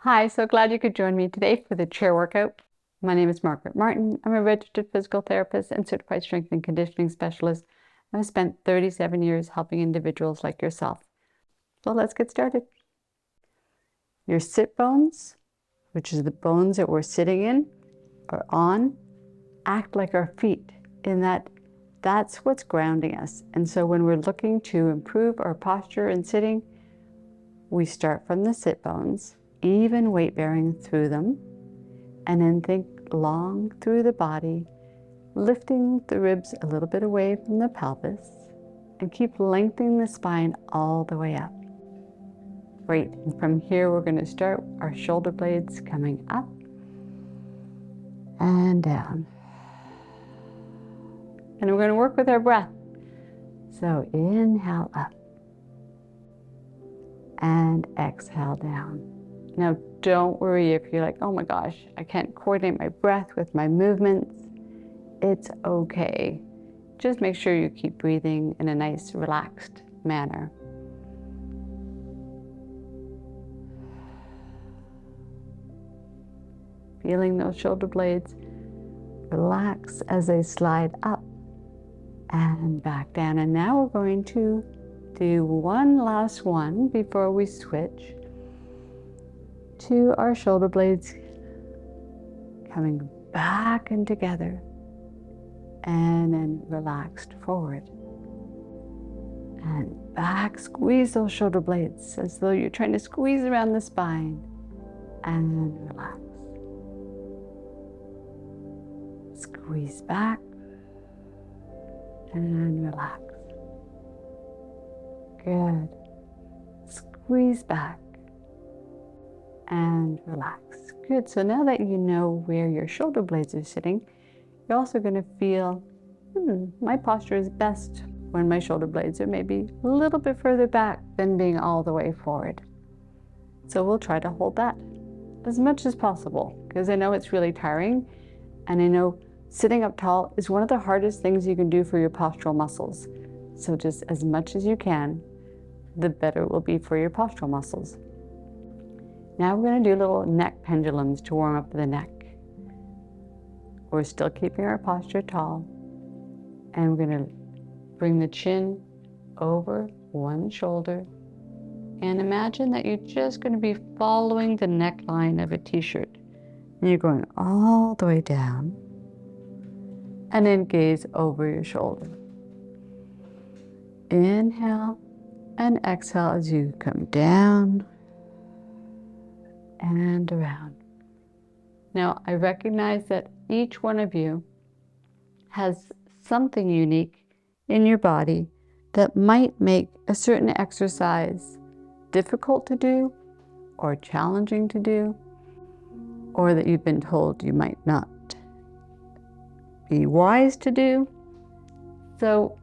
Hi, so glad you could join me today for the chair workout. My name is Margaret Martin. I'm a registered physical therapist and certified strength and conditioning specialist. I've spent 37 years helping individuals like yourself. So let's get started. Your sit bones, which is the bones that we're sitting in or on, act like our feet in that that's what's grounding us. And so when we're looking to improve our posture and sitting, we start from the sit bones, even weight bearing through them, and then think long through the body, lifting the ribs a little bit away from the pelvis, and keep lengthening the spine all the way up. Great. And from here, we're going to start our shoulder blades coming up and down. And we're going to work with our breath. So inhale up and exhale down. Now, don't worry if you're like, oh my gosh, I can't coordinate my breath with my movements. It's okay. Just make sure you keep breathing in a nice, relaxed manner. Feeling those shoulder blades relax as they slide up and back down. And now we're going to do one last one before we switch to our shoulder blades coming back and together, and then relaxed forward and back. Squeeze those shoulder blades as though you're trying to squeeze around the spine, and relax. Squeeze back and relax. Good. Squeeze back and relax. Good. So now that you know where your shoulder blades are sitting, you're also going to feel, my posture is best when my shoulder blades are maybe a little bit further back than being all the way forward. So we'll try to hold that as much as possible, because I know it's really tiring, and I know sitting up tall is one of the hardest things you can do for your postural muscles. So just as much as you can, the better it will be for your postural muscles. Now we're going to do little neck pendulums to warm up the neck. We're still keeping our posture tall, and we're going to bring the chin over one shoulder, and imagine that you're just going to be following the neckline of a t-shirt, and you're going all the way down, and then gaze over your shoulder. Inhale and exhale as you come down and around. Now, I recognize that each one of you has something unique in your body that might make a certain exercise difficult to do or challenging to do, or that you've been told you might not be wise to do. So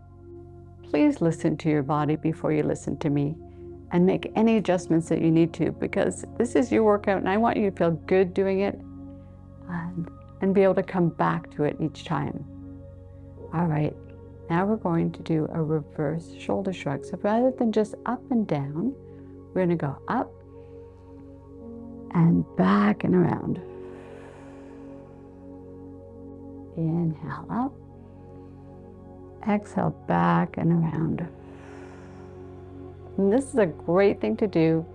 please listen to your body before you listen to me, and make any adjustments that you need to, because this is your workout and I want you to feel good doing it and be able to come back to it each time. All right, now we're going to do a reverse shoulder shrug. So rather than just up and down, we're going to go up and back and around. Inhale up, exhale back and around. And this is a great thing to do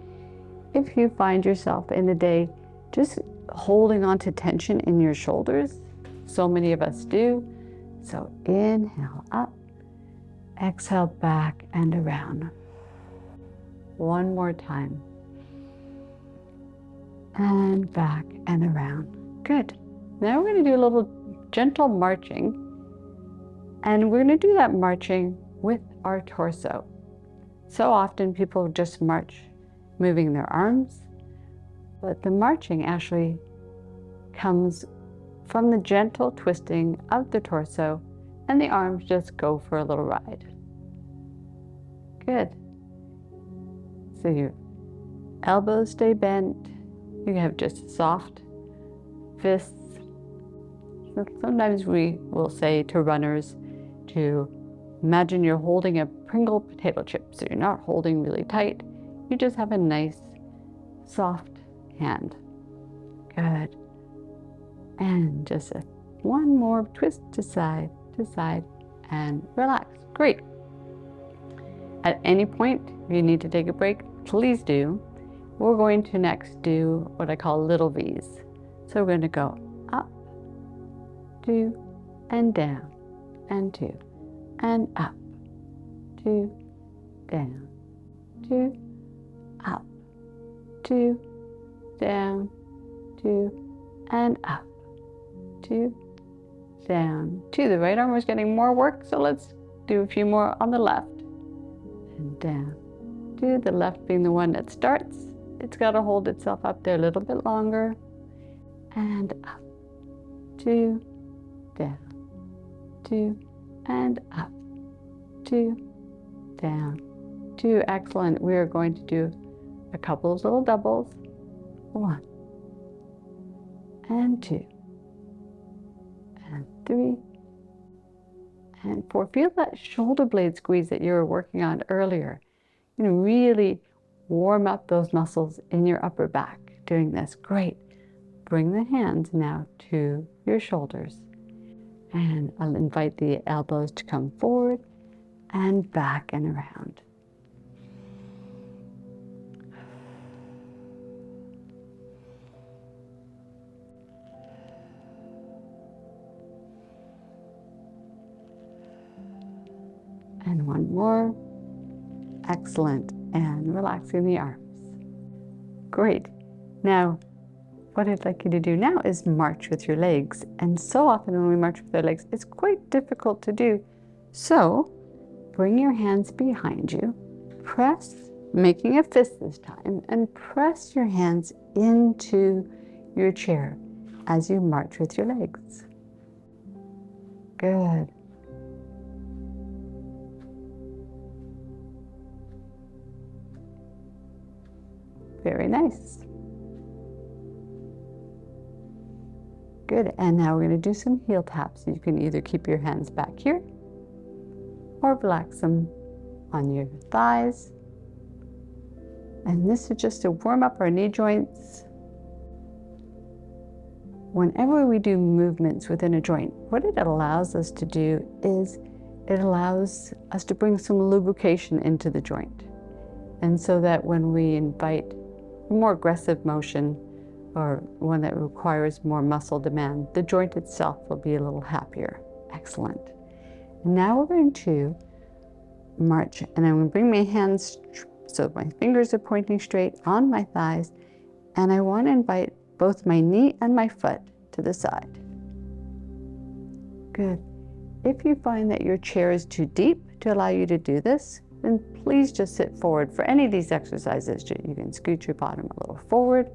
if you find yourself in the day just holding on to tension in your shoulders. So many of us do. So inhale up, exhale back and around. One more time. And back and around. Good. Now we're going to do a little gentle marching, and we're going to do that marching with our torso. So often people just march moving their arms, but the marching actually comes from the gentle twisting of the torso, and the arms just go for a little ride. Good. So your elbows stay bent. You have just soft fists. Sometimes we will say to runners to imagine you're holding a Pringle potato chip. So you're not holding really tight. You just have a nice, soft hand. Good. And just one more twist to side, and relax. Great. At any point, if you need to take a break, please do. We're going to next do what I call little V's. So we're going to go up, 2, and down, and 2, and up, 2, down, 2, up, 2, down, 2, and up, 2, down, 2. The right arm was getting more work, so let's do a few more on the left. And down, 2, the left being the one that starts. It's got to hold itself up there a little bit longer. And up, 2, down, 2, and up, 2, down, 2. Excellent. We are going to do a couple of little doubles. 1, and 2, and 3, and 4. Feel that shoulder blade squeeze that you were working on earlier. You know, really warm up those muscles in your upper back doing this. Great. Bring the hands now to your shoulders. And I'll invite the elbows to come forward and back and around. And one more. Excellent. And relaxing the arms. Great. Now, what I'd like you to do now is march with your legs. And so often when we march with our legs, it's quite difficult to do. So, bring your hands behind you. Press, making a fist this time, and press your hands into your chair as you march with your legs. Good. Very nice. Good, and now we're going to do some heel taps. You can either keep your hands back here or relax them on your thighs. And this is just to warm up our knee joints. Whenever we do movements within a joint, what it allows us to do is it allows us to bring some lubrication into the joint. And so that when we invite more aggressive motion or one that requires more muscle demand, the joint itself will be a little happier. Excellent. Now we're going to march, and I'm going to bring my hands so my fingers are pointing straight on my thighs, and I want to invite both my knee and my foot to the side. Good. If you find that your chair is too deep to allow you to do this, then please just sit forward. For any of these exercises, you can scoot your bottom a little forward,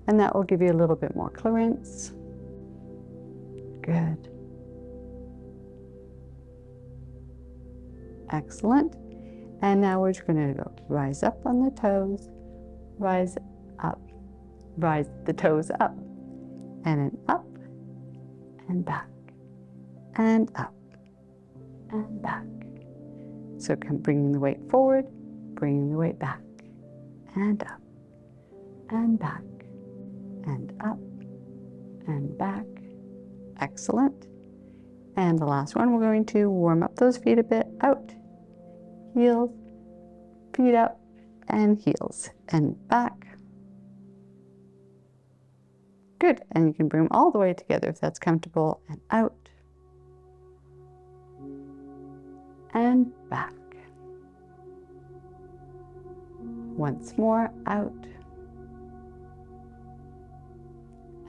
and that will give you a little bit more clearance. Good. Excellent. And now we're just going to go rise up on the toes, rise up, rise the toes up, and then up, and back, and up, and back. So come bringing the weight forward, bringing the weight back, and up, and back, and up, and back. Excellent. And the last one, we're going to warm up those feet a bit. Out, heels, feet up, and heels, and back. Good. And you can bring them all the way together if that's comfortable, and out, and back. Once more, out,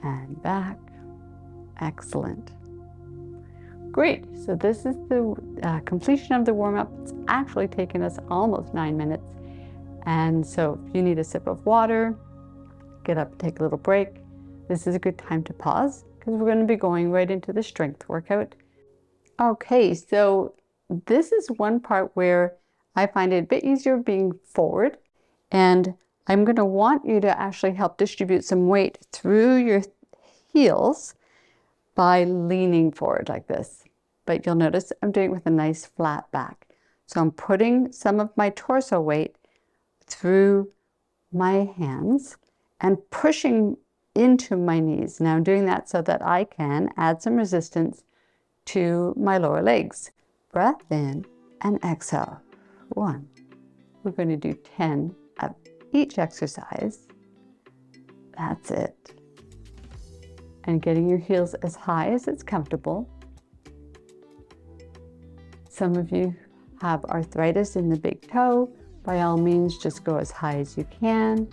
and back. Excellent. Great. So this is the completion of the warm-up. It's actually taken us almost 9 minutes. And so if you need a sip of water, get up and take a little break. This is a good time to pause because we're going to be going right into the strength workout. Okay, so this is one part where I find it a bit easier being forward, and I'm going to want you to actually help distribute some weight through your heels by leaning forward like this. But you'll notice I'm doing it with a nice flat back. So I'm putting some of my torso weight through my hands, and pushing into my knees. Now I'm doing that so that I can add some resistance to my lower legs. Breath in and exhale. 1. We're going to do 10 of each exercise. That's it. And getting your heels as high as it's comfortable. Some of you have arthritis in the big toe. By all means, just go as high as you can.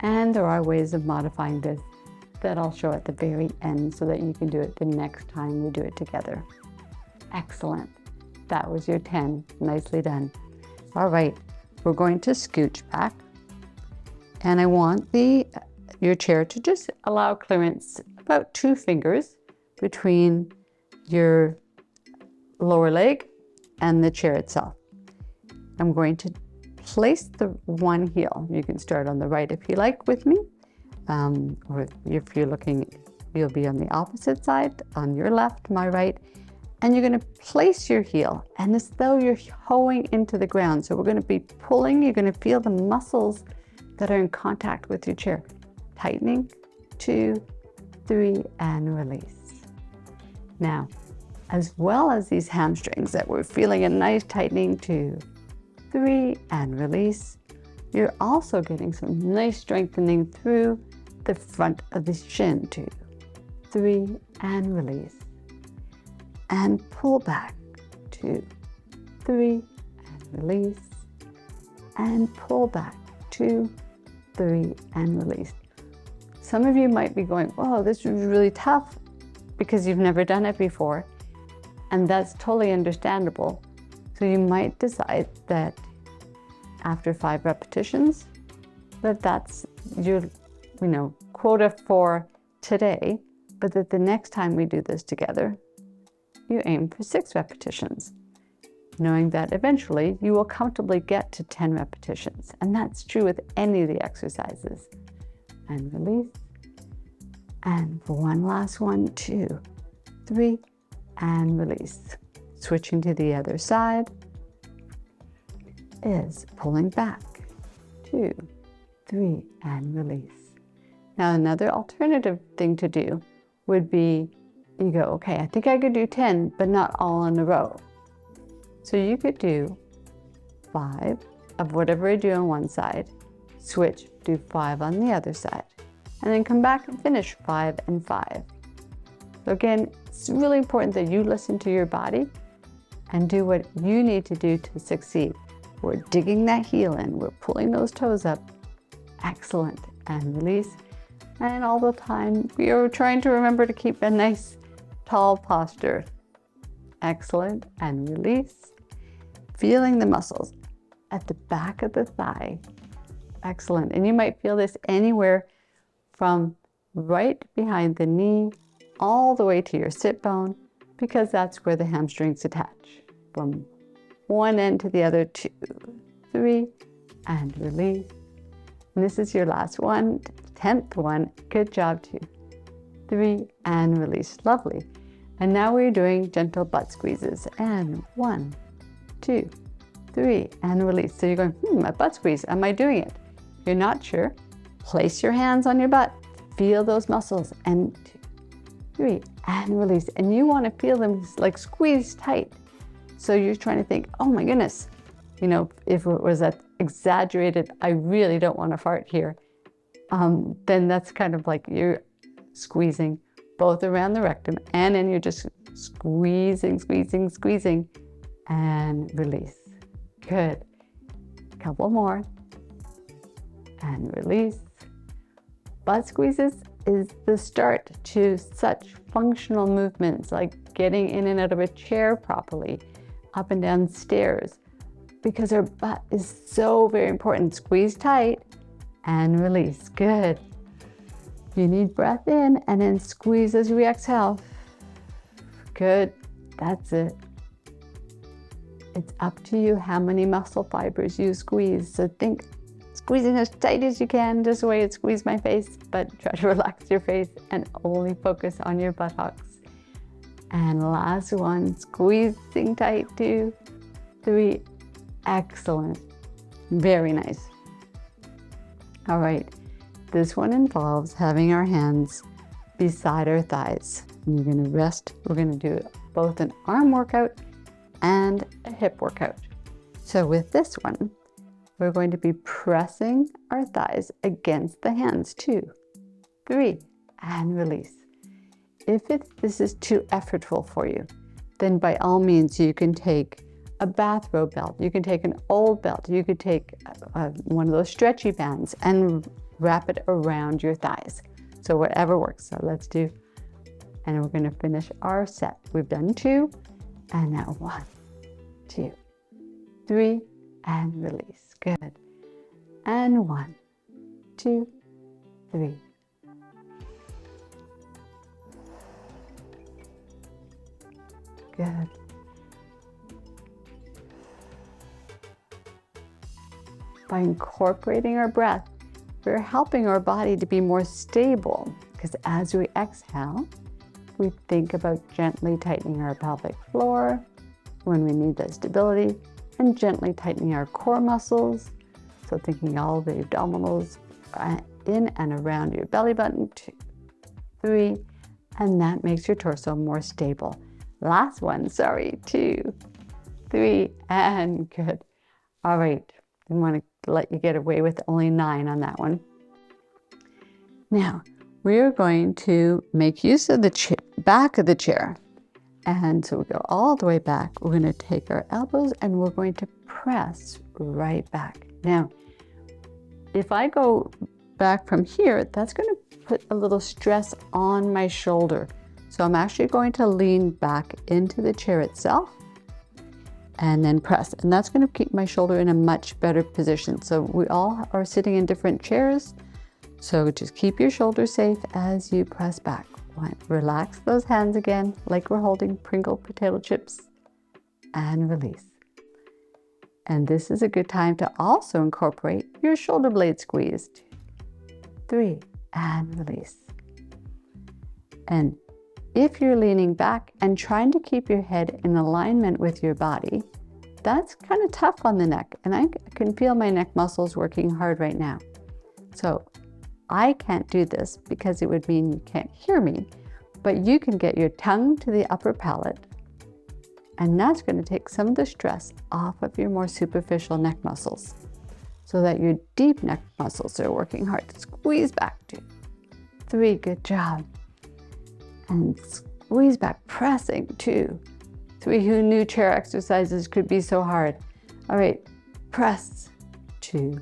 And there are ways of modifying this that I'll show at the very end so that you can do it the next time we do it together. Excellent. That was your 10. Nicely done. All right, we're going to scooch back. And I want your chair to just allow clearance about 2 fingers between your lower leg and the chair itself. I'm going to place the one heel. You can start on the right if you like with me, or if you're looking, you'll be on the opposite side, on your left, my right, and you're going to place your heel and as though you're hoeing into the ground. So we're going to be pulling, you're going to feel the muscles that are in contact with your chair. Tightening, 2, 3, and release. Now, as well as these hamstrings that we're feeling a nice tightening, 2, 3, and release, you're also getting some nice strengthening through the front of the shin, 2, 3, and release. And pull back, 2, 3, and release. And pull back, 2, 3, and release. Some of you might be going, oh, this is really tough because you've never done it before. And that's totally understandable. So you might decide that after 5 repetitions, that's your, quota for today, but that the next time we do this together, you aim for 6 repetitions, knowing that eventually you will comfortably get to 10 repetitions. And that's true with any of the exercises. And release. And for one last one, 2, 3, and release. Switching to the other side is pulling back, 2, 3, and release. Now another alternative thing to do would be, you go, okay, I think I could do 10, but not all in a row. So you could do 5 of whatever I do on one side, switch, do 5 on the other side, and then come back and finish 5 and 5. So again, it's really important that you listen to your body and do what you need to do to succeed. We're digging that heel in, we're pulling those toes up. Excellent. And release. And all the time, we are trying to remember to keep a nice, tall posture. Excellent. And release. Feeling the muscles at the back of the thigh. Excellent. And you might feel this anywhere from right behind the knee all the way to your sit bone, because that's where the hamstrings attach. From one end to the other, 2, 3, and release. And this is your last one, 10th one. Good job, 2, 3, and release. Lovely. And now we're doing gentle butt squeezes. And 1, 2, 3, and release. So you're going, my butt squeeze, am I doing it? If you're not sure, place your hands on your butt. Feel those muscles. And 2, 3, and release. And you want to feel them like squeeze tight. So you're trying to think, oh my goodness, if it was that exaggerated, I really don't want to fart here, then that's kind of like you're squeezing both around the rectum, and then you're just squeezing, squeezing, squeezing, and release. Good. Couple more. And release. Butt squeezes is the start to such functional movements like getting in and out of a chair properly, up and down stairs, because our butt is so very important. Squeeze tight and release. Good. You need breath in and then squeeze as we exhale. Good. That's it. It's up to you how many muscle fibers you squeeze. So think squeezing as tight as you can, just the way it squeezed my face, but try to relax your face and only focus on your buttocks. And last one, squeezing tight, 2, 3, excellent. Very nice. All right, This one involves having our hands beside our thighs. And you're going to rest. We're going to do both an arm workout and a hip workout. So with this one, we're going to be pressing our thighs against the hands. 2, 3, and release. If this is too effortful for you, then by all means, you can take a bathrobe belt. You can take an old belt. You could take one of those stretchy bands and wrap it around your thighs. So whatever works. So let's do, and we're going to finish our set. We've done 2, and now 1, 2, 3, and release. Good. And 1, 2, 3. Good. By incorporating our breath, we're helping our body to be more stable, because as we exhale, we think about gently tightening our pelvic floor when we need that stability, and gently tightening our core muscles. So thinking all the abdominals in and around your belly button. 2, 3, and that makes your torso more stable. Last one, 2, 3, and good. All right, didn't want to let you get away with only 9 on that one. Now, we are going to make use of the back of the chair. And so we go all the way back. We're going to take our elbows and we're going to press right back. Now, if I go back from here, that's going to put a little stress on my shoulder. So I'm actually going to lean back into the chair itself and then press. And that's going to keep my shoulder in a much better position. So we all are sitting in different chairs. So just keep your shoulders safe as you press back. Relax those hands again, like we're holding Pringle potato chips, and release. And this is a good time to also incorporate your shoulder blade squeeze. 2, 3, and release. And if you're leaning back and trying to keep your head in alignment with your body, that's kind of tough on the neck. And I can feel my neck muscles working hard right now. So I can't do this because it would mean you can't hear me, but you can get your tongue to the upper palate, and that's going to take some of the stress off of your more superficial neck muscles so that your deep neck muscles are working hard. Squeeze back. 2, 3, good job. And squeeze back, pressing. 2, 3. Who knew chair exercises could be so hard? All right, press. 2,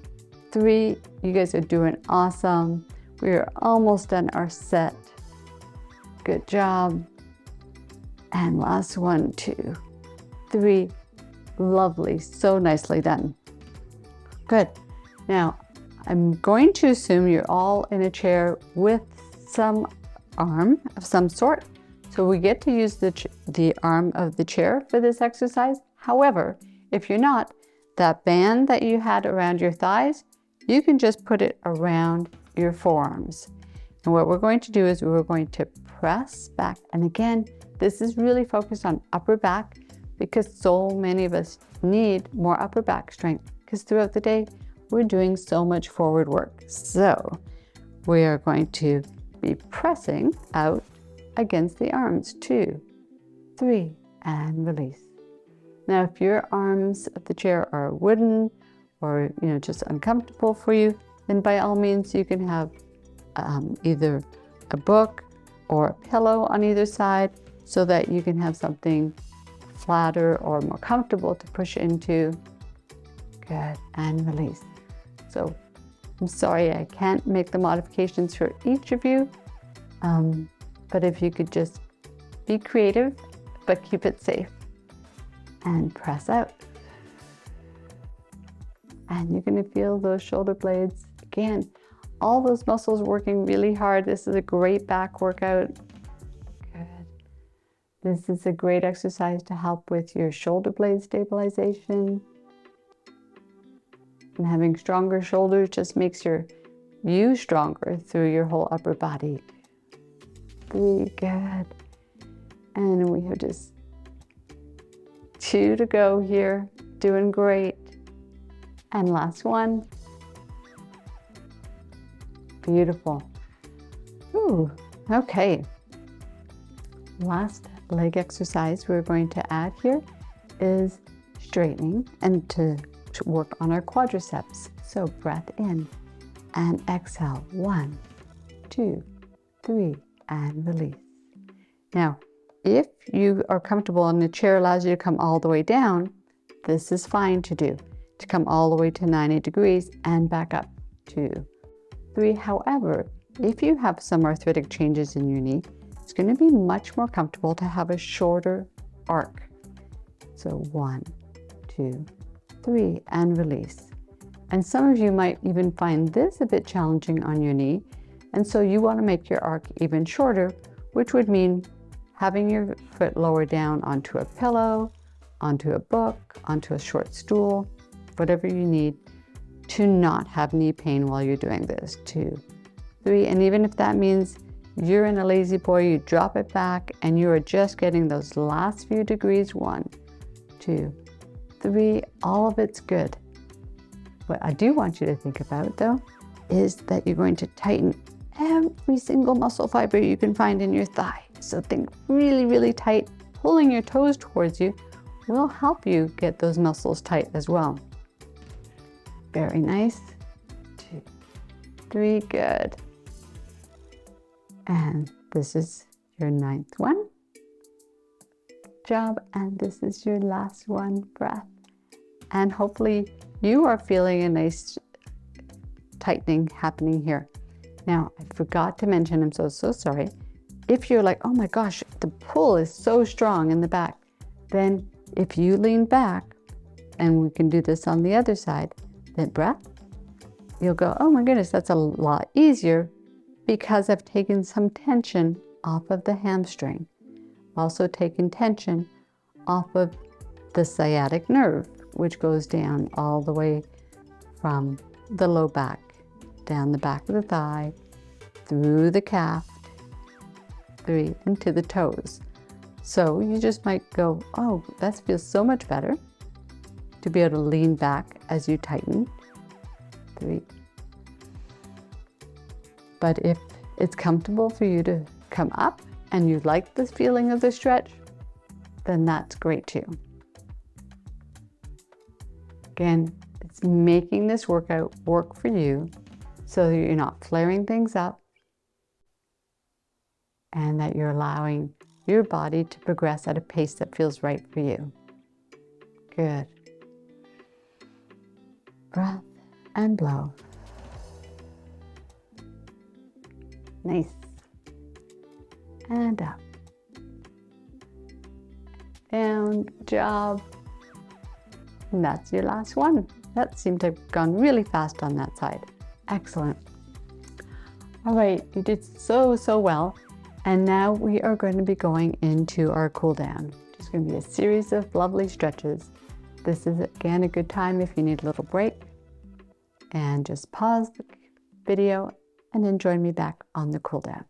3, you guys are doing awesome. We are almost done our set. Good job. And last one, 2, 3. Lovely, so nicely done. Good. Now, I'm going to assume you're all in a chair with some arm of some sort. So we get to use the arm of the chair for this exercise. However, if you're not, that band that you had around your thighs, you can just put it around your forearms. And what we're going to do is we're going to press back. And again, this is really focused on upper back because so many of us need more upper back strength because throughout the day, we're doing so much forward work. So we are going to be pressing out against the arms. 2, 3, and release. Now, if your arms of the chair are wooden or just uncomfortable for you, then by all means you can have either a book or a pillow on either side so that you can have something flatter or more comfortable to push into. Good, and release. So I'm sorry I can't make the modifications for each of you, but if you could just be creative but keep it safe and press out. And you're going to feel those shoulder blades again, all those muscles working really hard. This is a great back workout. Good. This is a great exercise to help with your shoulder blade stabilization. And having stronger shoulders just makes you stronger through your whole upper body. 3, good. And we have just 2 to go here. Doing great. And last one. Beautiful. Ooh, okay. Last leg exercise we're going to add here is straightening and to work on our quadriceps. So breath in and exhale. 1, 2, 3, and release. Now, if you are comfortable and the chair allows you to come all the way down, this is fine to do, to come all the way to 90 degrees and back up. 2, 3. However, if you have some arthritic changes in your knee, it's going to be much more comfortable to have a shorter arc. So 1, 2, 3, and release. And some of you might even find this a bit challenging on your knee, and so you want to make your arc even shorter, which would mean having your foot lower down onto a pillow, onto a book, onto a short stool, whatever you need to not have knee pain while you're doing this. 2, 3, and even if that means you're in a lazy boy, you drop it back and you are just getting those last few degrees. 1, 2, 3, all of it's good. What I do want you to think about though is that you're going to tighten every single muscle fiber you can find in your thigh. So think really, really tight. Pulling your toes towards you will help you get those muscles tight as well. Very nice. 2, 3, good. And this is your 9th one. Good job. And this is your last one, breath. And hopefully you are feeling a nice tightening happening here. Now, I forgot to mention, I'm so sorry. If you're like, oh my gosh, the pull is so strong in the back, then if you lean back, and we can do this on the other side, then breath, you'll go, oh my goodness, that's a lot easier because I've taken some tension off of the hamstring. Also taken tension off of the sciatic nerve, which goes down all the way from the low back, down the back of the thigh, through the calf, 3, into the toes. So you just might go, oh, that feels so much better to be able to lean back as you tighten. 3. But if it's comfortable for you to come up and you like this feeling of the stretch, then that's great too. Again, it's making this workout work for you so that you're not flaring things up and that you're allowing your body to progress at a pace that feels right for you. Good. Breath and blow. Nice. And up. Down. Good job. And that's your last one. That seemed to have gone really fast on that side. Excellent. All right, you did so well. And now we are going to be going into our cool down. Just going to be a series of lovely stretches. This is again a good time if you need a little break. And just pause the video and then join me back on the cool down.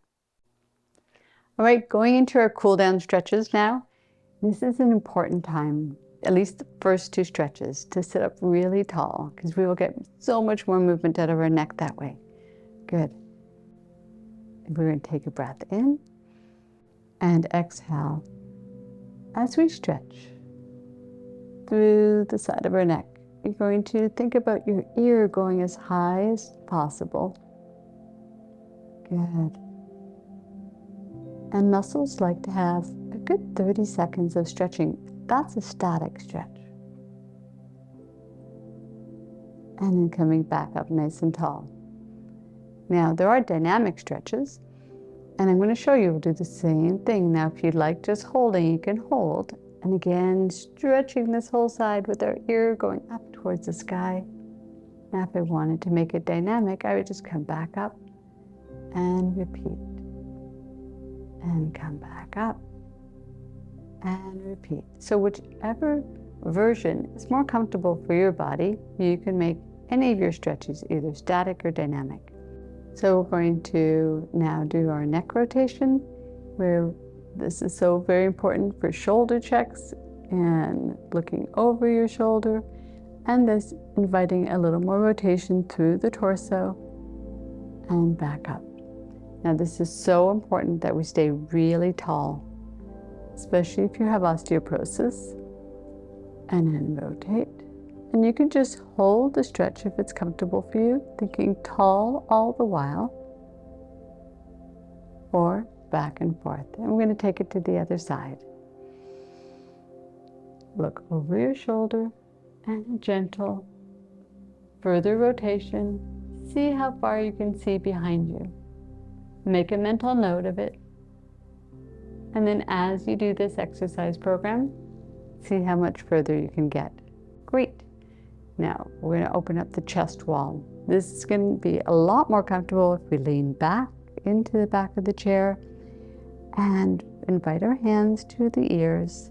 All right, going into our cool down stretches now. This is an important time, at least the first 2 stretches, to sit up really tall because we will get so much more movement out of our neck that way. Good. We're going to take a breath in and exhale as we stretch through the side of our neck. You're going to think about your ear going as high as possible. Good. And muscles like to have a good 30 seconds of stretching. That's a static stretch. And then coming back up nice and tall. Now, there are dynamic stretches, and I'm going to show you, we'll do the same thing. Now, if you'd like just holding, you can hold. And again, stretching this whole side with our ear going up towards the sky. Now, if I wanted to make it dynamic, I would just come back up and repeat. And come back up and repeat. So whichever version is more comfortable for your body, you can make any of your stretches either static or dynamic. So we're going to now do our neck rotation, where this is so very important for shoulder checks and looking over your shoulder, and this inviting a little more rotation through the torso and back up. Now this is so important that we stay really tall, especially if you have osteoporosis. And then rotate. And you can just hold the stretch if it's comfortable for you, thinking tall all the while, or back and forth. And we're going to take it to the other side. Look over your shoulder and a gentle further rotation. See how far you can see behind you. Make a mental note of it. And then as you do this exercise program, see how much further you can get. Great. Now we're going to open up the chest wall. This is going to be a lot more comfortable if we lean back into the back of the chair and invite our hands to the ears.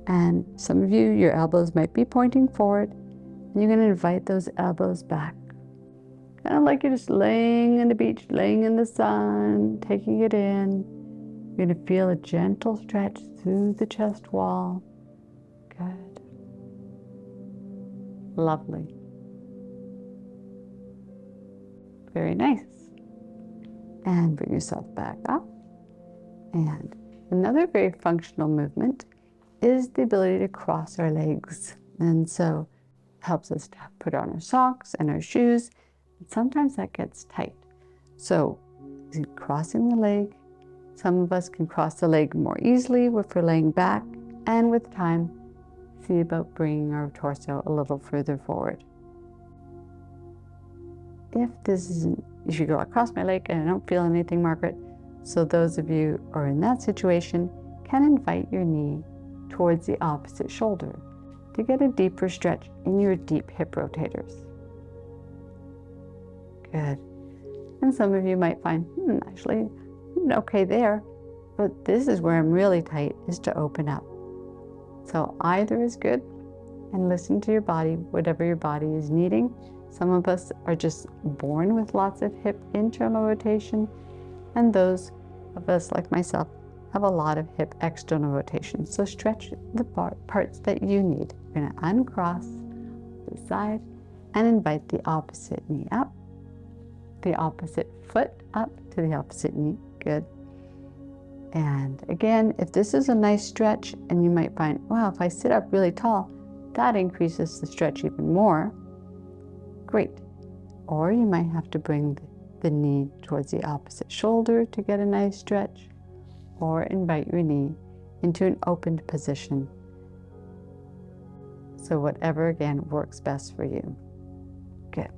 And some of you, your elbows might be pointing forward, and you're going to invite those elbows back. Kind of like you're just laying on the beach, laying in the sun, taking it in. You're going to feel a gentle stretch through the chest wall. Good. Lovely. Very nice. And bring yourself back up. And another very functional movement is the ability to cross our legs. And so it helps us to put on our socks and our shoes. And sometimes that gets tight. So crossing the leg, some of us can cross the leg more easily if we're laying back. And with time, see about bringing our torso a little further forward. If you go across my leg and I don't feel anything, Margaret, so those of you who are in that situation can invite your knee towards the opposite shoulder to get a deeper stretch in your deep hip rotators. Good. And some of you might find, actually, I'm okay there, but this is where I'm really tight, is to open up. So either is good, and listen to your body, whatever your body is needing. Some of us are just born with lots of hip internal rotation, and those of us like myself have a lot of hip external rotation. So stretch the parts that you need. You're going to uncross the side and invite the opposite knee up, the opposite foot up to the opposite knee. Good. And again, if this is a nice stretch, and you might find, wow, if I sit up really tall, that increases the stretch even more. Great. Or you might have to bring the knee towards the opposite shoulder to get a nice stretch, or invite your knee into an opened position. So whatever, again, works best for you. Good.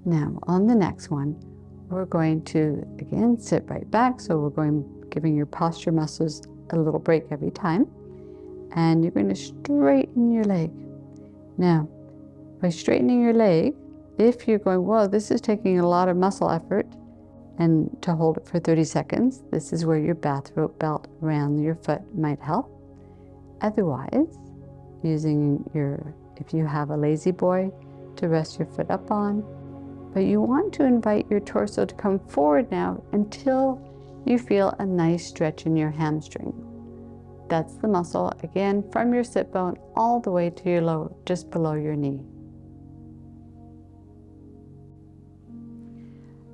Now, on the next one, we're going to, again, sit right back. So we're giving your posture muscles a little break every time. And you're going to straighten your leg. Now, by straightening your leg, if you're going, whoa, this is taking a lot of muscle effort, and to hold it for 30 seconds, this is where your bathrobe belt around your foot might help. Otherwise, using if you have a lazy boy to rest your foot up on, but you want to invite your torso to come forward now until you feel a nice stretch in your hamstring. That's the muscle, again, from your sit bone all the way to your just below your knee.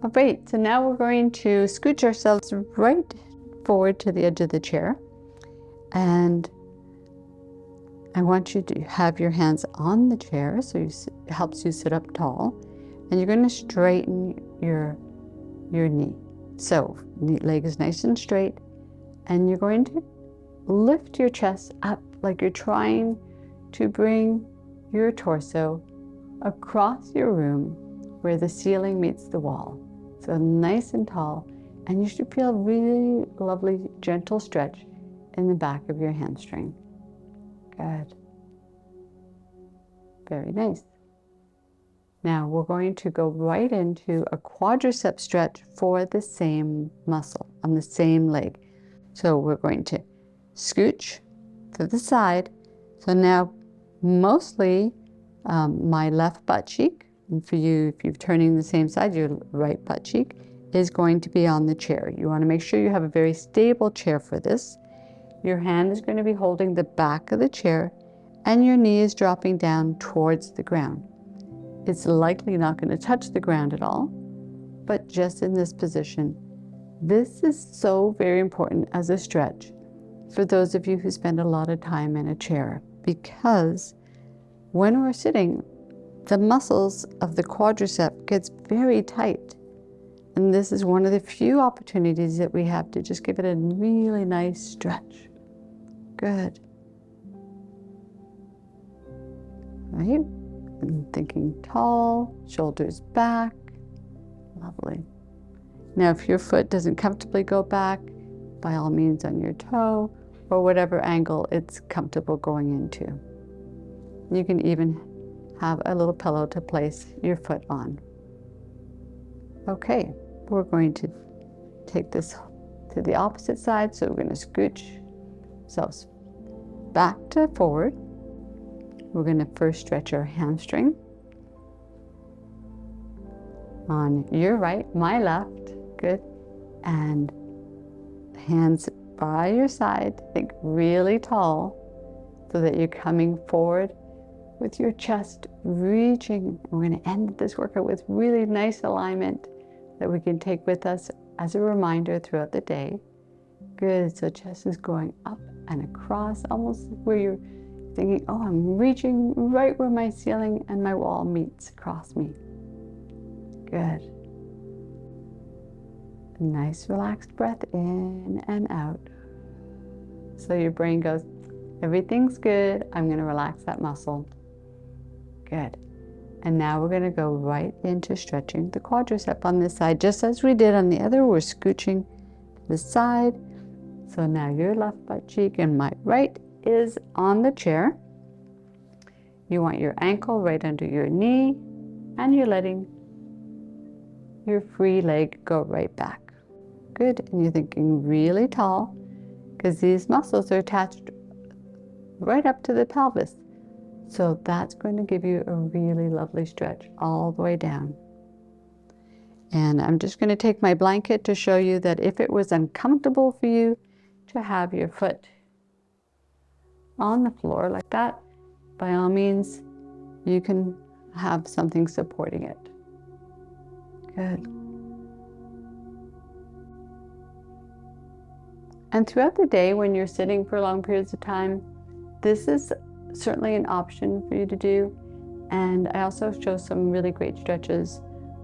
All right, so now we're going to scooch ourselves right forward to the edge of the chair. And I want you to have your hands on the chair, so it helps you sit up tall. And you're going to straighten your knee. So the leg is nice and straight, and you're going to lift your chest up like you're trying to bring your torso across your room where the ceiling meets the wall. So nice and tall, and you should feel a really lovely, gentle stretch in the back of your hamstring. Good. Very nice. Now we're going to go right into a quadricep stretch for the same muscle on the same leg. So we're going to scooch to the side. So now mostly my left butt cheek, and for you, if you're turning the same side, your right butt cheek is going to be on the chair. You want to make sure you have a very stable chair for this. Your hand is going to be holding the back of the chair, and your knee is dropping down towards the ground. It's likely not going to touch the ground at all, but just in this position. This is so very important as a stretch for those of you who spend a lot of time in a chair, because when we're sitting, the muscles of the quadricep gets very tight. And this is one of the few opportunities that we have to just give it a really nice stretch. Good. Right? And thinking tall, shoulders back. Lovely. Now, if your foot doesn't comfortably go back, by all means on your toe, or whatever angle it's comfortable going into. You can even have a little pillow to place your foot on. Okay, we're going to take this to the opposite side, so we're going to scooch ourselves back to forward. We're going to first stretch our hamstring on your right, my left. Good. And hands by your side, think really tall so that you're coming forward with your chest reaching. We're going to end this workout with really nice alignment that we can take with us as a reminder throughout the day. Good. So chest is going up and across, almost where you're thinking, oh, I'm reaching right where my ceiling and my wall meets across me. Good. Nice relaxed breath in and out. So your brain goes, everything's good. I'm going to relax that muscle. Good. And now we're going to go right into stretching the quadricep on this side, just as we did on the other. We're scooching to the side. So now your left butt cheek and my right is on the chair. You want your ankle right under your knee, and you're letting your free leg go right back. Good. And you're thinking really tall, because these muscles are attached right up to the pelvis. So that's going to give you a really lovely stretch all the way down. And I'm just going to take my blanket to show you that if it was uncomfortable for you to have your foot on the floor like that, by all means, you can have something supporting it. Good. And throughout the day, when you're sitting for long periods of time, this is certainly an option for you to do. And I also show some really great stretches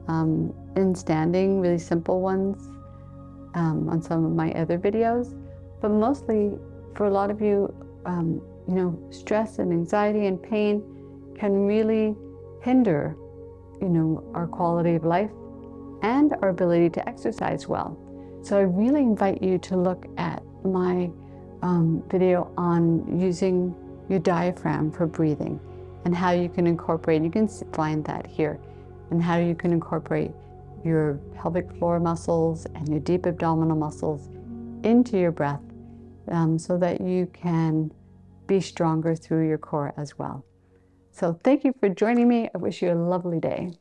in standing, really simple ones on some of my other videos. But mostly for a lot of you, stress and anxiety and pain can really hinder, our quality of life and our ability to exercise well. So I really invite you to look at my video on using your diaphragm for breathing and how you can incorporate, you can find that here, and how you can incorporate your pelvic floor muscles and your deep abdominal muscles into your breath so that you can be stronger through your core as well. So thank you for joining me. I wish you a lovely day.